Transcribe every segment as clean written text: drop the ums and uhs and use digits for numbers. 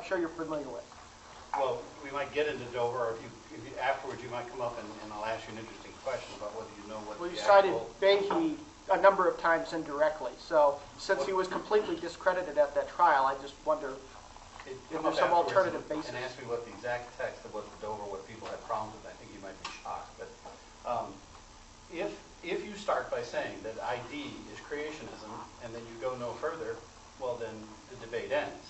I'm sure you're familiar with. Well, we might get into Dover, or if you afterwards you might come up and I'll ask you an interesting question about whether you know what We the cited actual... Behe a number of times indirectly. So since he was completely discredited at that trial, I just wonder if there's some alternative basis. And ask me what the exact text of what the Dover, what people had problems with. I think you might be shocked. But if you start by saying that ID is creationism and then you go no further, well then the debate ends.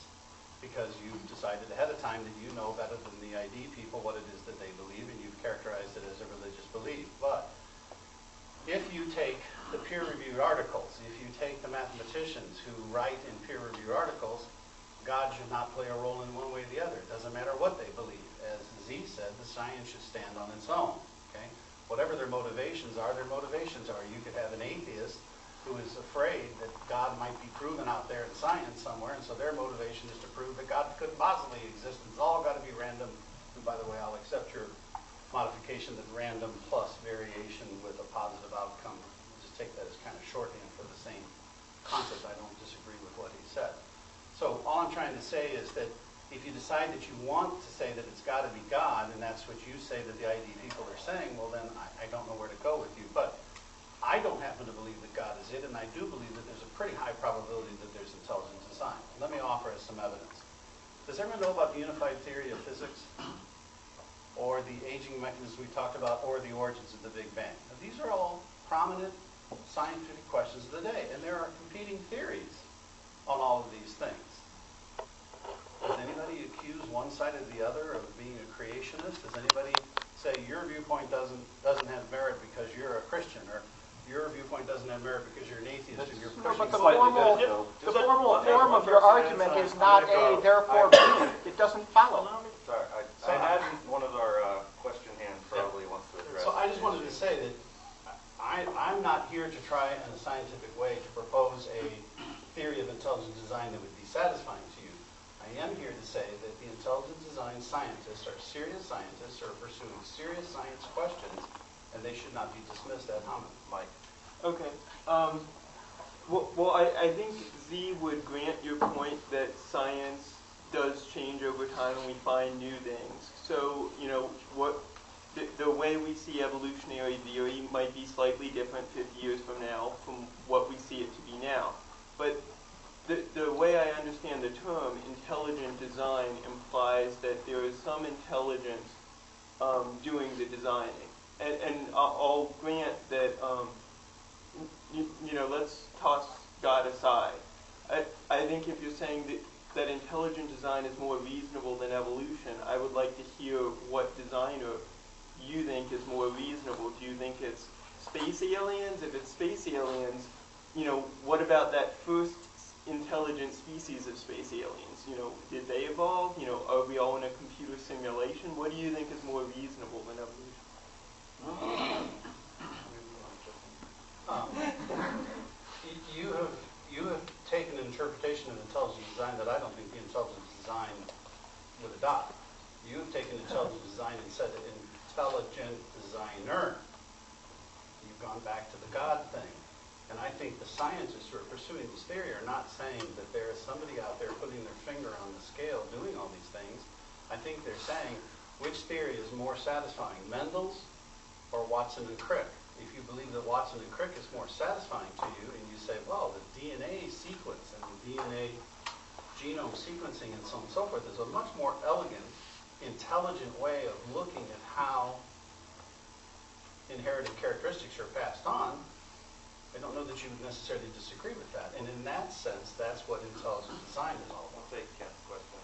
Because you've decided ahead of time that you know better than the ID people what it is that they believe, and you've characterized it as a religious belief. But if you take the peer-reviewed articles, if you take the mathematicians who write in peer-reviewed articles, God should not play a role in one way or the other. It doesn't matter what they believe. As Z said, the science should stand on its own. Okay? Whatever their motivations are, their motivations are. You could have an atheist who is afraid that God might be proven out there in science somewhere, and so their motivation is to prove that God couldn't possibly exist, and it's all got to be random. And by the way, I'll accept your modification that random plus variation with a positive outcome. I'll just take that as kind of shorthand for the same concept. I don't disagree with what he said. So all I'm trying to say is that if you decide that you want to say that it's got to be God, and that's what you say that the ID people are saying, well then I don't know where to go with you. But I don't happen to believe that God is it, and I do believe that there's a pretty high probability that there's intelligent design. Let me offer us some evidence. Does everyone know about the unified theory of physics? Or the aging mechanism we talked about, or the origins of the Big Bang? Now, these are all prominent scientific questions of the day, and there are competing theories on all of these things. Does anybody accuse one side or the other of being a creationist? Does anybody say your viewpoint doesn't have merit because you're a Christian, or your viewpoint doesn't have merit because you're an atheist and you're pushing... No, but the formal form of your argument is not A, therefore B. It doesn't follow. Sorry, I imagine one of our question hands probably wants to address. So I just wanted to say that I'm not here to try in a scientific way to propose a theory of intelligent design that would be satisfying to you. I am here to say that the intelligent design scientists are serious scientists who are pursuing serious science questions, and they should not be dismissed ad hominem. Mike. Okay. Well, I think Z would grant your point that science does change over time and we find new things. So, you know, the way we see evolutionary theory might be slightly different 50 years from now from what we see it to be now. But the way I understand the term intelligent design implies that there is some intelligence doing the designing. And I'll grant that, you know, let's toss God aside. I think if you're saying that intelligent design is more reasonable than evolution, I would like to hear what designer you think is more reasonable. Do you think it's space aliens? If it's space aliens, you know, what about that first intelligent species of space aliens? You know, did they evolve? You know, are we all in a computer simulation? What do you think is more reasonable than evolution? You have taken an interpretation of intelligent design that I don't think the intelligent design would adopt. You have taken intelligent design and said that intelligent designer. You've gone back to the God thing. And I think the scientists who are pursuing this theory are not saying that there is somebody out there putting their finger on the scale doing all these things. I think they're saying which theory is more satisfying, Mendel's or Watson and Crick. If you believe that Watson and Crick is more satisfying to you, and you say, well, the DNA sequence and the DNA genome sequencing and so on and so forth is a much more elegant, intelligent way of looking at how inherited characteristics are passed on, I don't know that you would necessarily disagree with that. And in that sense, that's what intelligent design is all about. I'll take Ken's question.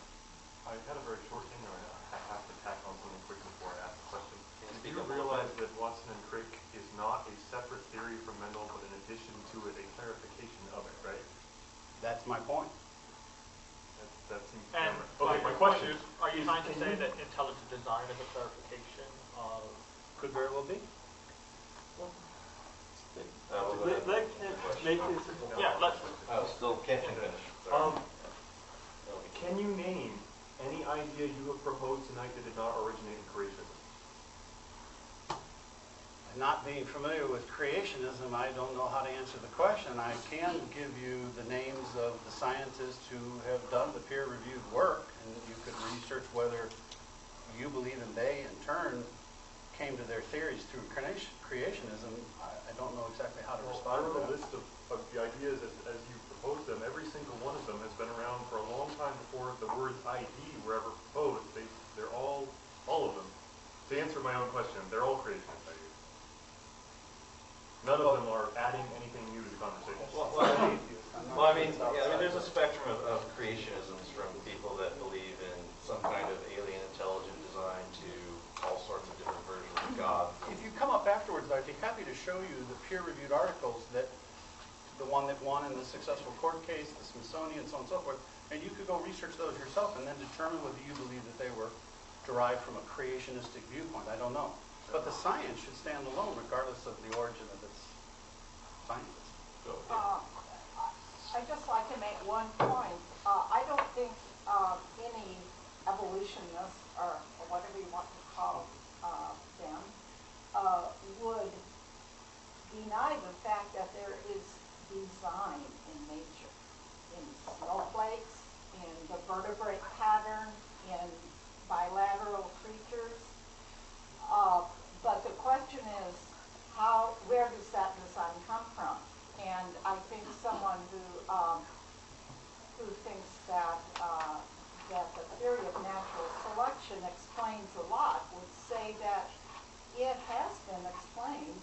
I had a very short thing, or I have to tack on something quick before I ask the question. Do you speak up realize that Watson and Crick is not a separate theory from Mendel, but in addition to it, a clarification of it, right? That's my point. That seems And okay, my question is, are you trying to say that intelligent design is a clarification of... Could very well be. Let Ken make his... Yeah, let's... Still can't finish. can you name any idea you have proposed tonight that did not originate in creationism? Not being familiar with creationism, I don't know how to answer the question. I can give you the names of the scientists who have done the peer-reviewed work, and you you believe, and they in turn came to their theories through creationism, I don't know exactly how to Well, I respond wrote to a that. list of the ideas as you proposed them. Every single one of them has been around for a long time before the words ID were ever proposed. They're all of them. To answer my own question, they're all creationist ideas. None of them are adding anything new to the conversation. Well, I mean, there's a spectrum of creationisms from people that believe in some kind of alien intelligent design to all sorts of different versions of God. If you come up afterwards, I'd be happy to show you the peer-reviewed articles that, the one that won in the successful court case, the Smithsonian, so on and so forth, and you could go research those yourself and then determine whether you believe that they were derived from a creationistic viewpoint. I don't know. But the science should stand alone regardless of the origin of its science. I'd just like to make one point. I don't think any evolutionists, or whatever you want to call them, would deny the fact that there is design in nature, in snowflakes, in the vertebrate pattern, in bilateral creatures. But the question is, where does that design come from? And I think someone who thinks that the theory of natural selection explains a lot would say that it has been explained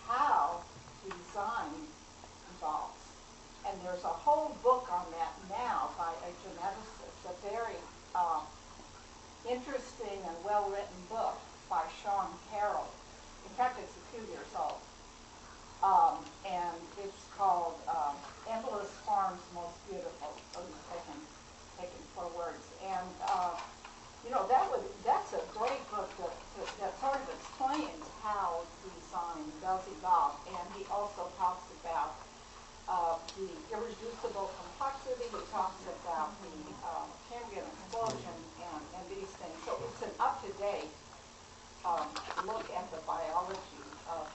how design evolves. And there's a whole book on that now by a geneticist, a very interesting and well-written book by Sean Carroll. In fact, it's a few years old. And it's called Endless Farms Most Beautiful. Taken 4 words. And, that's a great book that sort of explains how design does evolve. And he also talks about the irreducible complexity. He talks about the Cambrian explosion and these things. So it's an up-to-date look at the biology of